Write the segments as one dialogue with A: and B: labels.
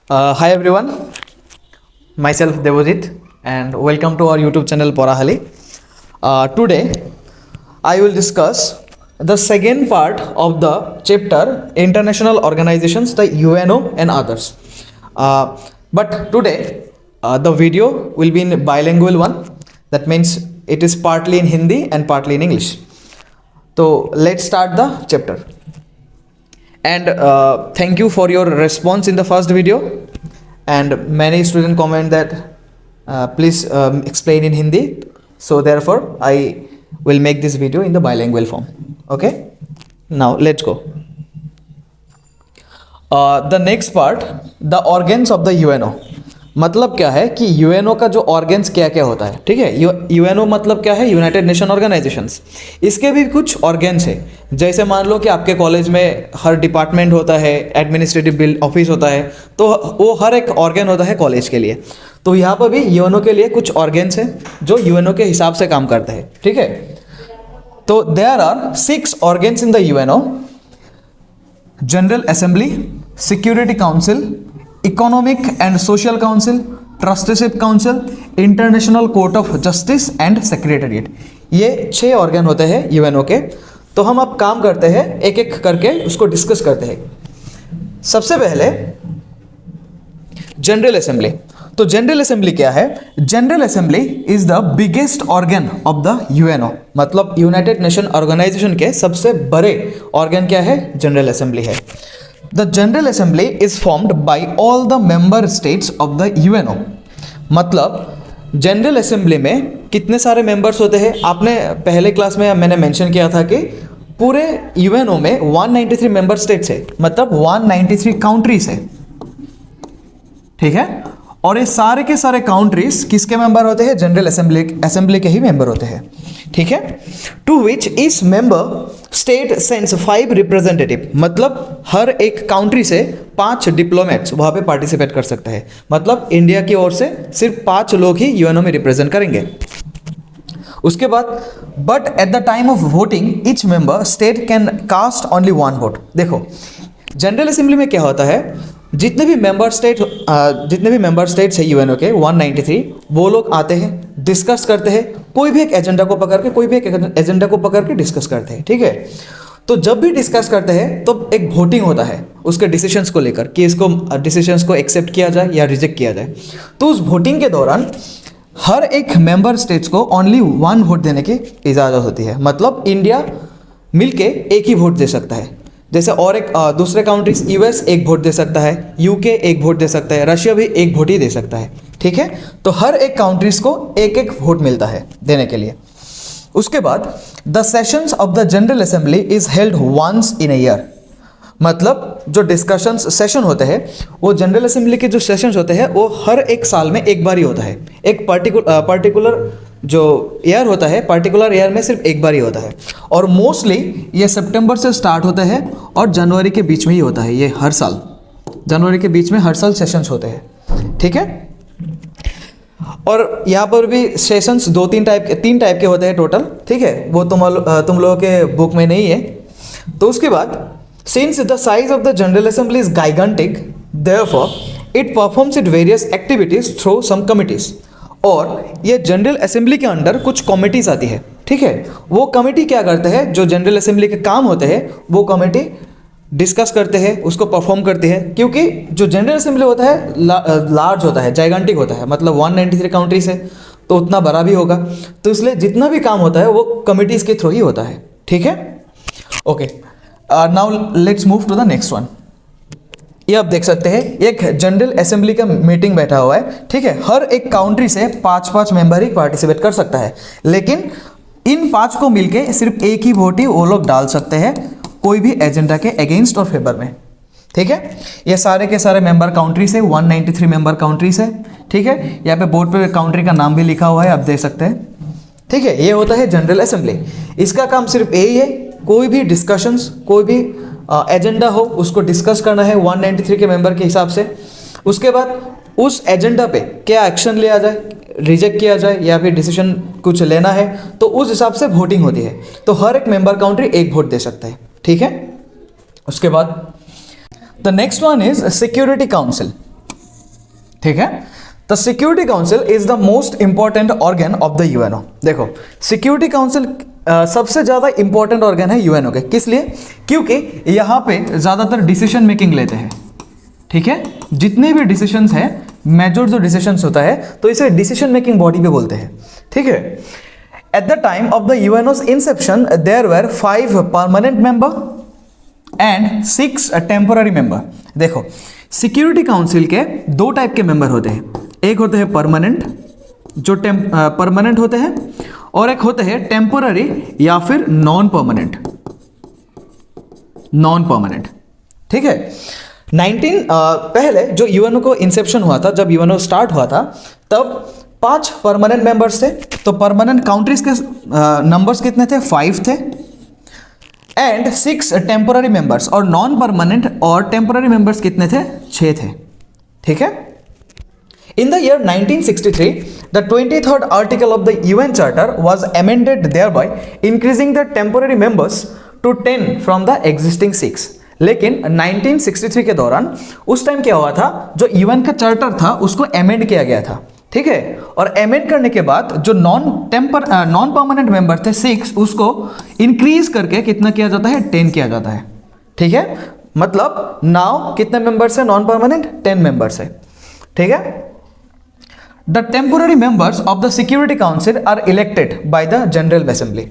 A: Hi everyone, myself Devojit and welcome to our YouTube channel Porahali. Today I will discuss the second part of the chapter International Organizations, the UNO and others. But today the video will be in bilingual one. That means it is partly in Hindi and partly in English. So let's start the chapter. And thank you for your response in the first video, and many students comment that please explain in Hindi, so therefore I will make this video in the bilingual form. Okay, now let's go. The next part, the organs of the UNO. मतलब क्या है कि UNO का जो organs क्या क्या होता है, ठीक है। यूएनओ मतलब क्या है, यूनाइटेड नेशन ऑर्गेनाइजेशंस। इसके भी कुछ ऑर्गेन्स है। जैसे मान लो कि आपके कॉलेज में हर डिपार्टमेंट होता है, एडमिनिस्ट्रेटिव बिल ऑफिस होता है, तो वो हर एक ऑर्गेन होता है कॉलेज के लिए। तो यहाँ पर भी यूएनओ के लिए कुछ ऑर्गेन्स हैं जो यूएनओ के हिसाब से काम करते हैं, ठीक है। तो there are 6 organs in the UNO: general assembly, security council, economic and social council, trusteeship council, international court of justice and secretariat. ये 6 ऑर्गन होते हैं यूएनओ के। तो हम अब काम करते हैं, एक एक करके उसको डिस्कस करते हैं। सबसे पहले जनरल असेंबली। तो जनरल असेंबली क्या है? General assembly is the biggest organ of the UNO. मतलब यूनाइटेड नेशन ऑर्गेनाइजेशन के सबसे बड़े ऑर्गन क्या है? जनरल असेंबली है। The General Assembly is formed by all the member states of the UNO. मतलब जनरल असेंबली में कितने सारे मेंबर्स होते हैं? आपने पहले क्लास में मैंने मेंशन किया था कि पूरे यूएनओ में 193 मेंबर स्टेट्स है, मतलब 193 काउंट्रीज है, ठीक है। और ये सारे के सारे काउंट्रीज किसके मेंबर होते हैं? जनरल असेंबली के ही मेंबर होते हैं, ठीक है। टू विच इस मेंबर स्टेट सेंड्स 5 रिप्रेजेंटेटिव। मतलब हर एक काउंट्री से 5 डिप्लोमेट्स वहाँ पे पार्टिसिपेट कर सकते हैं। मतलब इंडिया की ओर से सिर्फ 5 लोग ही यूएनओ में रिप्रेजेंट करेंगे। उसके बाद but at the time of voting each member state can cast only 1 vote. देखो जनरल असेंबली में क्या होता है, जितने भी मेंबर स्टेट्स है यूएनओ के 193, वो लोग आते हैं, डिस्कस करते हैं, कोई भी एक एजेंडा को पकड़ के डिस्कस करते हैं, ठीक है। तो जब भी डिस्कस करते हैं तो एक वोटिंग होता है उसके डिसीजंस को लेकर कि इसको डिसीजंस को एक्सेप्ट किया जाए या रिजेक्ट किया जाए। तो उस वोटिंग के दौरान हर एक मेंबर स्टेट्स को ओनली 1 वोट देने की इजाज़त होती है। मतलब इंडिया मिलके एक ही वोट दे सकता है। जैसे और एक दूसरे कंट्रीज, यूएस 1 वोट दे सकता है, यूके 1 वोट दे सकता है, रशिया भी 1 वोट ही दे सकता है, ठीक है। तो हर एक कंट्रीज को एक एक वोट मिलता है देने के लिए। उसके बाद the sessions of the general assembly is held once in a year. मतलब जो डिस्कशंस सेशन होते हैं, वो जनरल असेंबली के जो सेशंस होते हैं वो हर एक साल में एक बार ही होता है। एक पर्टिकुलर जो ईयर होता है, पर्टिकुलर ईयर में सिर्फ एक बार ही होता है। और मोस्टली ये सितंबर से स्टार्ट होता है और जनवरी के बीच में ही होता है। ये हर साल जनवरी के बीच में हर साल सेशंस होते हैं, ठीक है। और यहाँ पर भी सेशंस 3 टाइप के होते हैं टोटल, ठीक है। वो तुम लोगों के बुक में नहीं है। तो उसके बाद since the size of the general assembly is gigantic, therefore it performs its various activities through some committees. और ये जनरल असेंबली के अंडर कुछ कमिटीज आती है, ठीक है। वो कमेटी क्या करते हैं, जो जनरल असेंबली के काम होते हैं वो कमेटी डिस्कस करते हैं, उसको परफॉर्म करते हैं। क्योंकि जो जनरल असेंबली होता है लार्ज होता है, जाइगेंटिक होता है, मतलब 193 कंट्रीज है तो उतना बड़ा भी होगा। तो इसलिए जितना भी काम होता है वो कमिटीज़ के थ्रू ही होता है, ठीक है। Okay, now let's move to the next one. ये आप देख सकते हैं, एक जनरल असेंबली का मीटिंग बैठा हुआ है, ठीक है। हर एक काउंट्री से 5-5 मेंबर ही पार्टिसिपेट कर सकता है, लेकिन इन 5 को मिलके सिर्फ एक ही वोट ही वो लोग डाल सकते हैं कोई भी एजेंडा के अगेंस्ट और फेवर में, ठीक है। ये सारे के सारे मेंबर काउंट्रीज है, 193 मेंबर काउंट्रीज है, ठीक है। यहाँ पे बोर्ड पे काउंट्री का नाम भी लिखा हुआ है, आप देख सकते हैं, ठीक है। ये होता है जनरल असेंबली। इसका काम सिर्फ यही है, कोई भी डिस्कशंस, कोई भी एजेंडा हो उसको डिस्कस करना है 193 के मेंबर के हिसाब से। उसके बाद उस एजेंडा पे क्या एक्शन लिया जाए, रिजेक्ट किया जाए या फिर डिसीजन कुछ लेना है, तो उस हिसाब से वोटिंग होती है। तो हर एक मेंबर काउंट्री एक वोट दे सकता है, ठीक है। उसके बाद the next one is security council. ठीक है। The security council is the most important organ of the UNO. देखो सिक्योरिटी काउंसिल सबसे ज्यादा इंपॉर्टेंट ऑर्गन है यूएनओ के। किस लिए? क्योंकि यहां पे ज्यादातर डिसीजन मेकिंग लेते हैं, ठीक है। जितने भी डिसीजंस हैं, मेजर जो डिसीजंस होता है, तो इसे डिसीजन मेकिंग बॉडी पे बोलते हैं, ठीक है। At the time of the UNO's inception there were 5 permanent member and 6 temporary member. देखो सिक्योरिटी काउंसिल के 2 टाइप के मेंबर होते हैं, एक होते हैं परमानेंट, जो परमानेंट होते हैं, और एक होते हैं टेम्पोररी या फिर नॉन परमानेंट, ठीक है। पहले जो यूएनओ को इंसेप्शन हुआ था, जब यूएनओ स्टार्ट हुआ था, तब 5 परमानेंट मेंबर्स थे। तो परमानेंट काउंट्रीज के नंबर्स कितने थे? 5 थे, एंड 6 टेम्पोररी मेंबर्स, और नॉन परमानेंट और टेम्पोररी मेंबर्स कितने थे? 6 थे, ठीक है। In the year 1963, the 23rd article of the UN Charter was amended, thereby increasing the temporary members to 10 from the existing 6. लेकिन 1963 के दौरान उस टाइम क्या हुआ था, जो यूएन का चार्टर था उसको अमेंड किया गया था, ठीक है। और अमेंड करने के बाद जो नॉन परमानेंट मेंबर थे 6, उसको इंक्रीज करके कितना किया जाता है? 10 किया जाता है, ठीक है। मतलब नाउ कितने मेंबर्स है नॉन परमानेंट? 10 मेंबर्स है, ठीक है। The temporary members of the Security Council are elected by the General Assembly.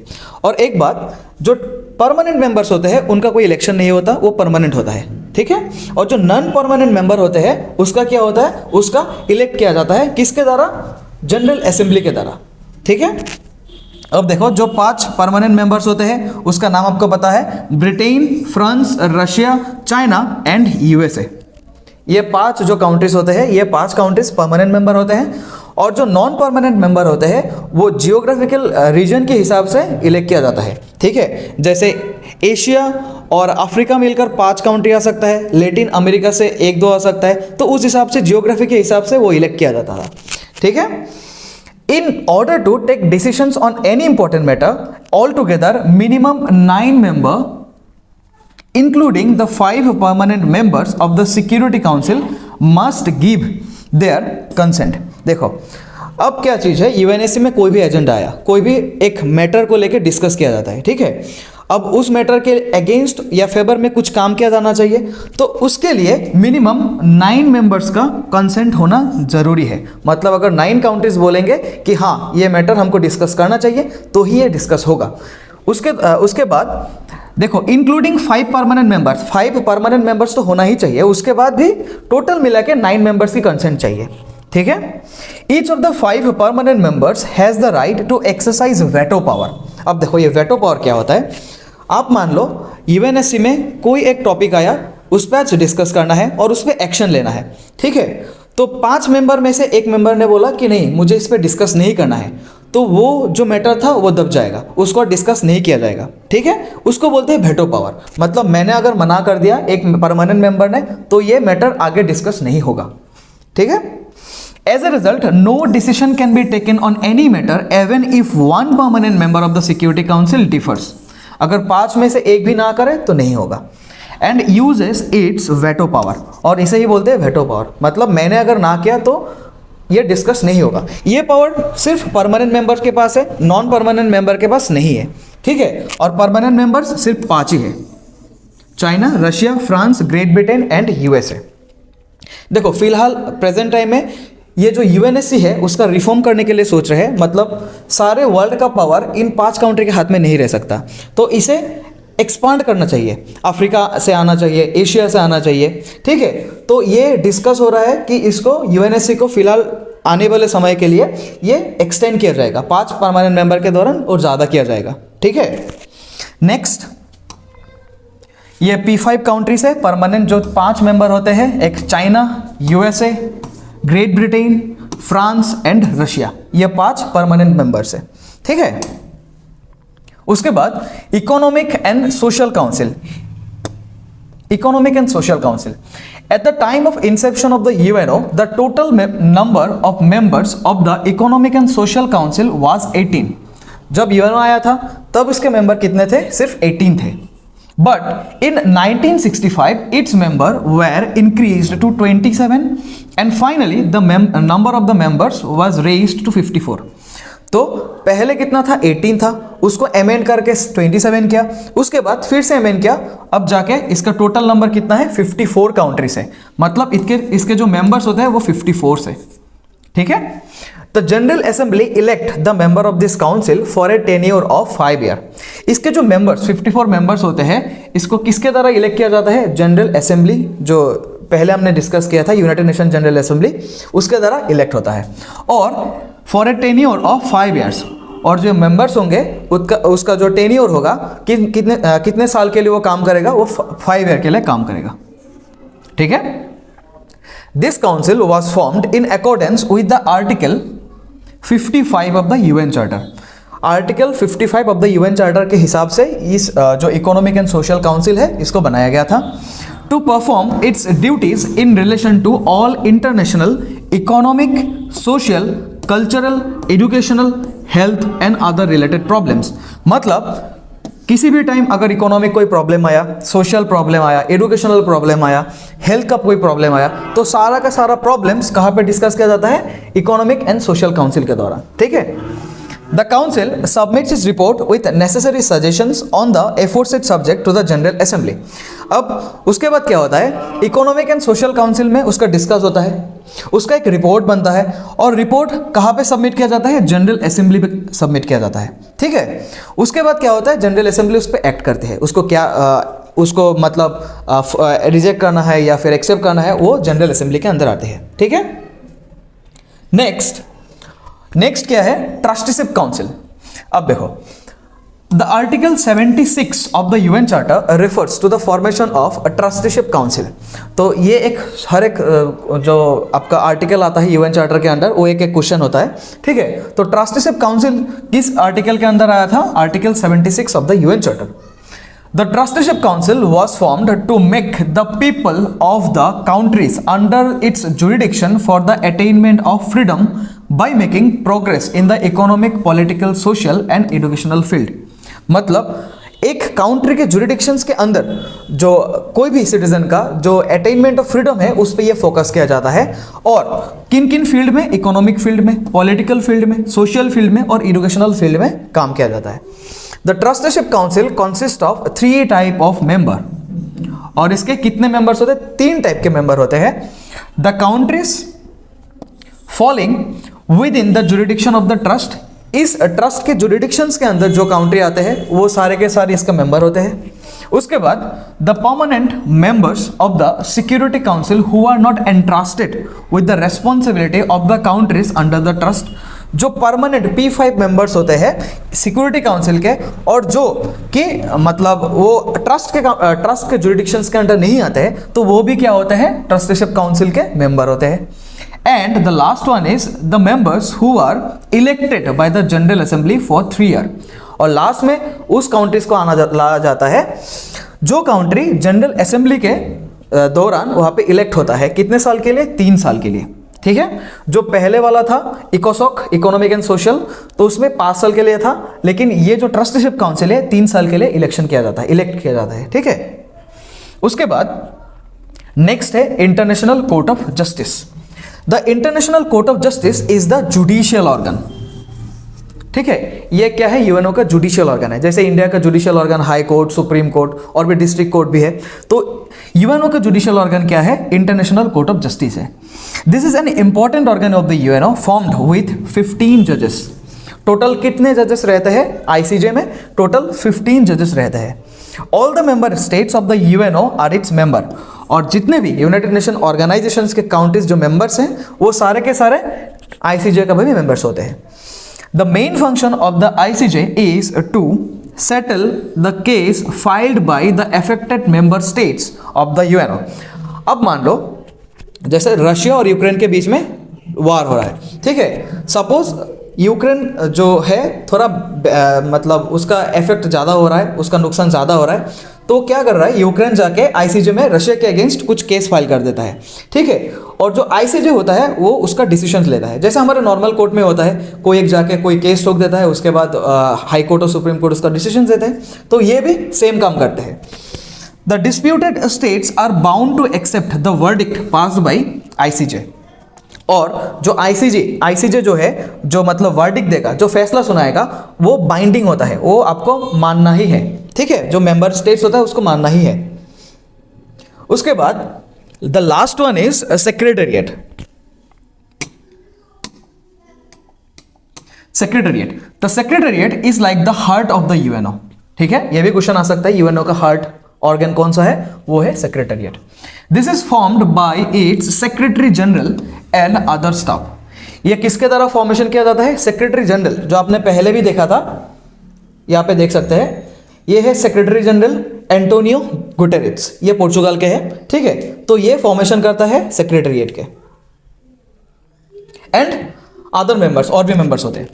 A: और एक बात, जो परमानेंट मेंबर्स होते हैं उनका कोई इलेक्शन नहीं होता, वो परमानेंट होता है, ठीक है। और जो नॉन परमानेंट मेंबर होते हैं उसका क्या होता है? उसका इलेक्ट किया जाता है, किसके द्वारा? जनरल असेंबली के द्वारा, ठीक है। अब देखो जो 5 परमानेंट मेंबर्स होते हैं उसका नाम आपको पता है, Britain, France, Russia, China and USA. ये 5 जो कंट्रीज होते हैं, ये 5 कंट्रीज परमानेंट मेंबर होते हैं, और जो नॉन परमानेंट मेंबर होते हैं वो जियोग्राफिकल रीजन के हिसाब से इलेक्ट किया जाता है, ठीक है। जैसे एशिया और अफ्रीका मिलकर 5 कंट्री आ सकता है, लैटिन अमेरिका से 1-2 आ सकता है, तो उस हिसाब से जियोग्राफी के हिसाब से वो इलेक्ट किया जाता था, ठीक है। In order to take decisions on any important matter, all together minimum 9 member including the 5 permanent members of the Security Council must give their consent। देखो अब क्या चीज़ है, यूएनएससी में कोई भी एजेंडा आया, कोई भी एक मैटर को लेकर डिस्कस किया जाता है, ठीक है। अब उस मैटर के अगेंस्ट या फेवर में कुछ काम किया जाना चाहिए, तो उसके लिए मिनिमम 9 मेंबर्स का कंसेंट होना जरूरी है। मतलब अगर 9 कंट्रीज बोलेंगे कि हाँ ये मैटर हमको डिस्कस करना चाहिए, तो ही ये डिस्कस होगा। उसके बाद देखो including 5 permanent members, 5 permanent members तो होना ही चाहिए, उसके बाद भी टोटल मिला के 9 मेंबर्स की कंसेंट चाहिए, ठीक है। Each of the 5 permanent members has the right to exercise veto power. अब देखो ये वेटो पावर क्या होता है, आप मान लो यूएनएससी में कोई एक टॉपिक आया, उस पर आज डिस्कस करना है और उस पर एक्शन लेना है, ठीक है। तो 5 मेंबर में से एक मेंबर ने बोला कि नहीं मुझे इस पर डिस्कस नहीं करना है, तो वो जो मैटर था वो दब जाएगा, उसको डिस्कस नहीं किया जाएगा, ठीक है। उसको बोलते हैं वेटो पावर। मतलब मैंने अगर मना कर दिया एक परमानेंट मेंबर ने, तो ये मैटर आगे डिस्कस नहीं होगा, ठीक है। As a result no decision can be taken on any matter even if 1 permanent member of the security council differs. अगर 5 में से एक भी ना करे तो नहीं होगा। And uses it's veto power, और इसे ही बोलते हैं वेटो पावर। मतलब मैंने अगर ना किया तो ये डिस्कस नहीं होगा। ये पावर सिर्फ परमानेंट मेंबर के पास है, नॉन परमानेंट मेंबर के पास नहीं है, ठीक है। और परमानेंट मेंबर्स सिर्फ 5 ही है, China, Russia, France, great Britain and USA. देखो फिलहाल प्रेजेंट टाइम में ये जो यूएनएससी है उसका रिफॉर्म करने के लिए सोच रहे हैं। मतलब सारे वर्ल्ड का पावर इन 5 कंट्री के हाथ में नहीं रह सकता, तो इसे एक्सपांड करना चाहिए, अफ्रीका से आना चाहिए, एशिया से आना चाहिए, ठीक है। तो ये डिस्कस हो रहा है कि इसको यूएनएससी को फिलहाल आने वाले समय के लिए ये एक्सटेंड किया जाएगा 5 परमानेंट मेंबर के दौरान, और ज़्यादा किया जाएगा, ठीक है। नेक्स्ट ये P5 कंट्रीज है परमानेंट, जो 5 मेंबर होते हैं, एक China, USA, great Britain, France and Russia, ये 5 परमानेंट मेंबर्स है, ठीक है। उसके बाद economic and social council. At the time of inception of the UNO, the total number of members of the Economic and Social Council was 18. जब UNO आया था तब इसके मेंबर कितने थे? सिर्फ 18 थे। But in 1965 its member were increased to 27 and finally the number of the members was raised to 54. तो पहले कितना था, 18 था, उसको अमेंड करके 27 किया, उसके बाद फिर से अमेंड किया, अब जाके इसका टोटल नंबर कितना है, 54 कंट्री से, मतलब इसके जो मेंबर्स होते हैं वो 54 से, ठीक है। The general assembly elect the member of this council for a tenure of 5 year. इसके जो मेंबर्स 54 मेंबर्स होते हैं, इसको किसके द्वारा इलेक्ट किया जाता है, जनरल असेंबली, जो पहले हमने डिस्कस किया था यूनाइटेड नेशन जनरल असेंबली, उसके द्वारा इलेक्ट होता है, और for a tenure of 5 years, और जो मेंबर्स होंगे उसका जो टेन्योर होगा कितने साल के लिए वो काम करेगा, वो 5 ईयर के लिए काम करेगा, ठीक है। This council was formed in accordance with the article 55 of the UN charter. Article 55 of the UN charter के हिसाब से इस जो इकोनॉमिक एंड सोशल काउंसिल है इसको बनाया गया था to perform its duties in relation to all international economic, social, cultural, educational, health and other related problems. मतलब किसी भी टाइम अगर इकोनॉमिक कोई प्रॉब्लम आया, सोशल प्रॉब्लम आया, एजुकेशनल प्रॉब्लम आया, हेल्थ का कोई प्रॉब्लम आया, तो सारा का सारा प्रॉब्लम्स कहाँ पे डिस्कस किया जाता है, इकोनॉमिक एंड सोशल काउंसिल के द्वारा, ठीक है। The council submits its report with necessary suggestions on the aforesaid subject to the general assembly. अब उसके बाद क्या होता है, इकोनॉमिक एंड सोशल काउंसिल में उसका डिस्कस होता है, उसका एक रिपोर्ट बनता है, और रिपोर्ट कहाँ पे सबमिट किया जाता है, जनरल असेंबली पे सबमिट किया जाता है, ठीक है। उसके बाद क्या होता है, जनरल असेंबली उस पर एक्ट करती है, उसको क्या उसको मतलब रिजेक्ट करना है या फिर एक्सेप्ट करना है, वो जनरल असेंबली के अंदर आते हैं, ठीक है। नेक्स्ट क्या है, ट्रस्टीशिप काउंसिल। अब देखो, the article 76 of the UN charter refers to the formation of a trusteeship council. तो ये हर एक जो आपका आर्टिकल आता है यूएन चार्टर के अंदर, वो एक क्वेश्चन होता है, ठीक है। तो ट्रस्टीशिप काउंसिल किस आर्टिकल के अंदर आया था, article 76 of the UN charter. The trusteeship council was formed to make the people of the countries under its jurisdiction for the attainment of freedom by making progress in the economic, political, social and educational field। मतलब एक country के jurisdictions के अंदर जो कोई भी citizen का जो अटेनमेंट ऑफ फ्रीडम है उस पर यह फोकस किया जाता है, और किन किन फील्ड में, इकोनॉमिक फील्ड में, पॉलिटिकल फील्ड में, सोशल फील्ड में और एजुकेशनल फील्ड में काम किया जाता है। The trusteeship council consist of 3 type of member, और इसके कितने मेंबर्स होते हैं, 3 टाइप के मेंबर होते हैं। The countries falling with in the jurisdiction of the trust, इस ट्रस्ट के जुरिडिक्शंस के अंदर जो काउंट्री आते हैं वो सारे के सारे इसका मेंबर होते हैं। उसके बाद the permanent members of the security council who are not entrusted with the responsibility of the countries under the trust, जो परमानेंट P5 मेंबर्स होते हैं सिक्योरिटी काउंसिल के, और जो कि मतलब वो ट्रस्ट के जुरिडिक्शंस के अंडर नहीं आते हैं, तो वो भी क्या होते हैं, ट्रस्टीशिप काउंसिल के मेंबर होते हैं। And the last one is the members who are elected by the general assembly for 3 year, और लास्ट में उस काउंट्रीज को लाया जाता है जो काउंट्री जनरल असेंबली के दौरान वहाँ पे इलेक्ट होता है, कितने साल के लिए, 3 साल के लिए, ठीक है। जो पहले वाला था इकोसॉक, इकोनॉमिक एंड सोशल, तो उसमें 5 साल के लिए था, लेकिन ये जो ट्रस्टीशिप काउंसिल है 3 साल के लिए इलेक्शन किया जाता है, इलेक्ट किया जाता है, ठीक है। उसके बाद नेक्स्ट है international court of justice. The international court of justice is the judicial organ, ठीक है। ये क्या है, यूएनओ का जुडिशियल ऑर्गन है, जैसे इंडिया का judicial organ high court, supreme court और भी डिस्ट्रिक्ट कोर्ट भी है, तो यूएनओ का जुडिशियल ऑर्गन क्या है, इंटरनेशनल कोर्ट ऑफ जस्टिस है। This is an important organ of the UNO formed with 15 जजेस। टोटल कितने जजेस रहते हैं आईसीजे में, टोटल 15 जजेस रहते हैं। All the member states of the UNO are its member, और जितने भी यूनाइटेड नेशन ऑर्गेनाइजेशंस के काउंट्रीज जो मेंबर्स हैं वो सारे के सारे आईसीजे का भी मेंबर्स होते हैं। The main function of the ICJ is to settle the case filed by the affected member states of the UNO। अब मान लो जैसे रशिया और यूक्रेन के बीच में वार हो रहा है, ठीक है। सपोज यूक्रेन जो है थोड़ा मतलब उसका इफेक्ट ज़्यादा हो रहा है, उसका नुकसान ज़्यादा हो रहा है, तो क्या कर रहा है, यूक्रेन जाके आईसीजे में रशिया के अगेंस्ट कुछ केस फाइल कर देता है, ठीक है। और जो आईसीजे होता है वो उसका डिसीजन लेता है, जैसे हमारे नॉर्मल कोर्ट में होता है, कोई एक जाके कोई केस ठोक देता है, उसके बाद हाई कोर्ट और सुप्रीम कोर्ट उसका डिसीजन देते हैं, तो ये भी सेम काम करते हैं। The disputed states are bound to accept the verdict passed by ICJ. और जो आईसीजे जो है, जो मतलब वर्डिक्ट देगा, जो फैसला सुनाएगा, वो बाइंडिंग होता है, वो आपको मानना ही है, ठीक है, जो मेंबर स्टेट्स होता है उसको मानना ही है। उसके बाद the last one is secretariat. Secretariat, the secretariat is like the heart of the UNO, ठीक है, ये भी क्वेश्चन आ सकता है, यूएनओ का हार्ट ऑर्गन कौन सा है, वो है secretariat. This is formed by it's secretary general and other staff. ये किसके द्वारा फॉर्मेशन किया जाता है, सेक्रेटरी जनरल, जो आपने पहले भी देखा था, यहां पे देख सकते हैं, ये है सेक्रेटरी जनरल एंटोनियो गुटेरेस, ये पोर्चुगल के हैं, ठीक है, तो ये फॉर्मेशन करता है सेक्रेटेरिएट के, एंड अदर मेंबर्स, और भी मेंबर्स होते हैं।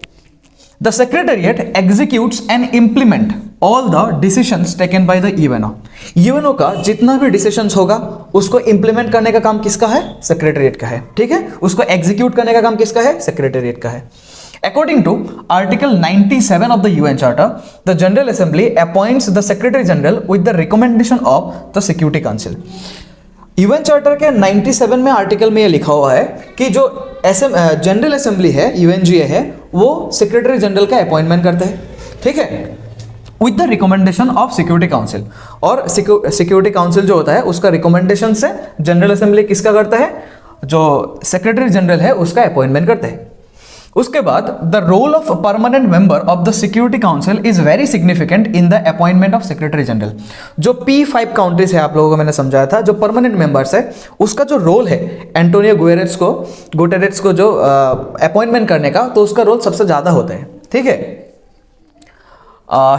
A: The secretariat executes and implement all the decisions taken by the UNO. UNO का जितना भी डिसीजंस होगा उसको इंप्लीमेंट करने का काम किसका है, सेक्रेटेरिएट का है, ठीक है, उसको एग्जीक्यूट करने का काम किसका है, सेक्रेटेरिएट का है। According to Article 97 of the UN Charter, the General Assembly appoints the Secretary General with the recommendation of the Security Council. UN Charter के 97 में आर्टिकल में ये लिखा हुआ है कि जो जनरल असेंबली है, यूएनजीए है, वो सेक्रेटरी जनरल का अपॉइंटमेंट करते हैं, ठीक है, with the recommendation of security council. और सिक्योरिटी काउंसिल जो होता है उसका रिकमेंडेशन से जनरल असेंबली किसका करता है, जो सेक्रेटरी जनरल है उसका अपॉइंटमेंट करते हैं। उसके बाद the role of permanent member of the security council is very significant in the appointment of secretary general. जो P5 कंट्रीज है, आप लोगों को मैंने समझाया था, जो परमानेंट मेंबर्स है उसका जो रोल है एंटोनियो गुटेरेस को जो अपॉइंटमेंट करने का, तो उसका रोल सबसे ज्यादा होता है, ठीक है।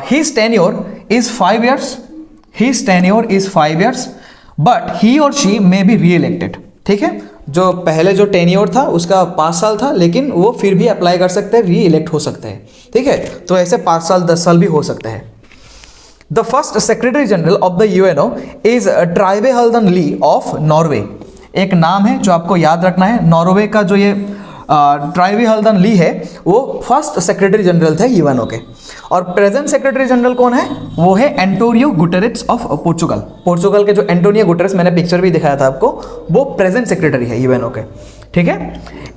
A: His tenure is 5 years. His tenure is 5 years, but he or she may be re-elected. ठीक है, जो पहले जो टेन्योर था उसका 5 साल था, लेकिन वो फिर भी अप्लाई कर सकते हैं, री इलेक्ट हो सकते हैं, ठीक है, तो ऐसे 5 साल 10 साल भी हो सकते हैं। The first secretary general of the UNO is Trygve Halvdan Lie of Norway. एक नाम है जो आपको याद रखना है, नॉर्वे का जो ये ट्राइबे हल्दन ली है वो फर्स्ट सेक्रेटरी जनरल थे यूएनओ के। और प्रेजेंट सेक्रेटरी जनरल कौन है, वो है Antonio Guterres of Portugal. Portugal के जो एंटोनियो गुटेरेस, मैंने पिक्चर भी दिखाया था आपको, वो प्रेजेंट सेक्रेटरी है यूएनओ के, ठीक है।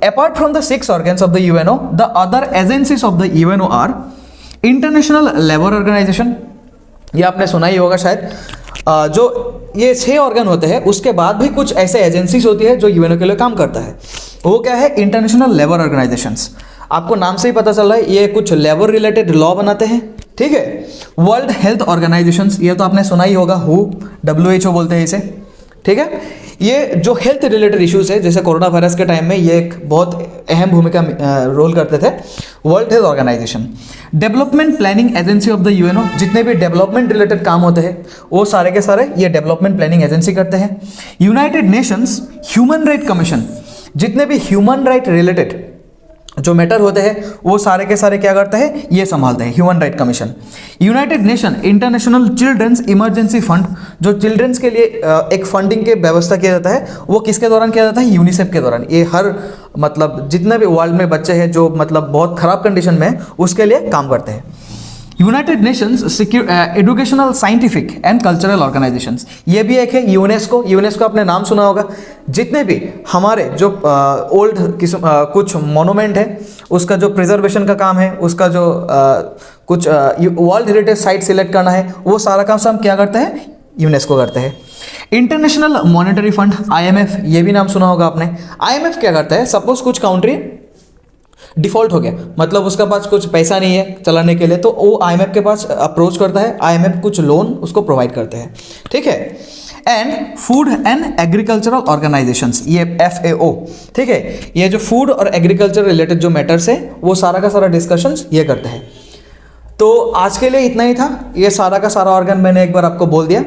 A: Apart from the 6 organs of the UNO, the other agencies of the UNO are international labour organisation, ये आपने सुना ही होगा शायद। जो ये 6 ऑर्गन होते हैं, उसके बाद भी कुछ ऐसे एजेंसीज होती है जो यूएनओ के लिए काम करता है, वो क्या है, इंटरनेशनल लेबर ऑर्गेनाइजेशंस। आपको नाम से ही पता चल रहा है, ये कुछ लेबर रिलेटेड लॉ बनाते हैं, ठीक है। वर्ल्ड हेल्थ ऑर्गेनाइजेशंस, ये तो आपने सुना ही होगा, WHO बोलते हैं इसे, ठीक है। ये जो हेल्थ रिलेटेड इश्यूज है, जैसे कोरोना वायरस के टाइम में ये एक बहुत अहम भूमिका रोल करते थे, world health organisation. Development planning agency of the UNO, जितने भी डेवलपमेंट रिलेटेड काम होते हैं वो सारे के सारे ये डेवलपमेंट प्लानिंग एजेंसी करते हैं। United Nations human right commission, जितने भी ह्यूमन राइट रिलेटेड जो मैटर होते हैं वो सारे के सारे क्या करते हैं, ये संभालते हैं, human right commission. United nation international children's emergency fund, जो चिल्ड्रंस के लिए एक फंडिंग के व्यवस्था किया जाता है, वो किसके दौरान किया जाता है, यूनिसेफ के दौरान। ये हर मतलब जितने भी वर्ल्ड में बच्चे हैं जो मतलब बहुत खराब कंडीशन में उसके लिए काम करते हैं। United Nations educational scientific and cultural organisations, ये भी एक है यूनेस्को। यूनेस्को आपने नाम सुना होगा, जितने भी हमारे जो ओल्ड कुछ मोनूमेंट है उसका जो प्रिजर्वेशन का काम है, उसका जो कुछ वर्ल्ड हेरिटेज साइट सिलेक्ट करना है, वो सारा काम सब क्या करते हैं, यूनेस्को करते हैं। इंटरनेशनल मॉनेटरी फंड IMF, ये भी नाम सुना होगा आपने। IMF क्या करता है, सपोज कुछ काउंट्री डिफॉल्ट हो गया, मतलब उसका पास कुछ पैसा नहीं है चलाने के लिए, तो वो IMF के पास अप्रोच करता है, IMF कुछ लोन उसको प्रोवाइड करते हैं, ठीक है। And food and agricultural organisations, ये FAO, ठीक है, ये जो फूड और एग्रीकल्चर रिलेटेड जो मैटर्स है वो सारा का सारा डिस्कशंस ये करते हैं। तो आज के लिए इतना ही था, ये सारा का सारा ऑर्गन मैंने एक बार आपको बोल दिया।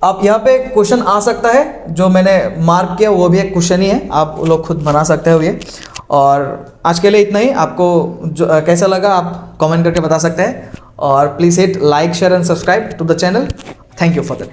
A: आप यहाँ पे क्वेश्चन आ सकता है, जो मैंने मार्क किया वो भी एक क्वेश्चन ही है, आप लोग खुद बना सकते हो ये। और आज के लिए इतना ही, आपको जो कैसा लगा आप कमेंट करके बता सकते हैं। और please hit like share and subscribe to the channel. Thank you for the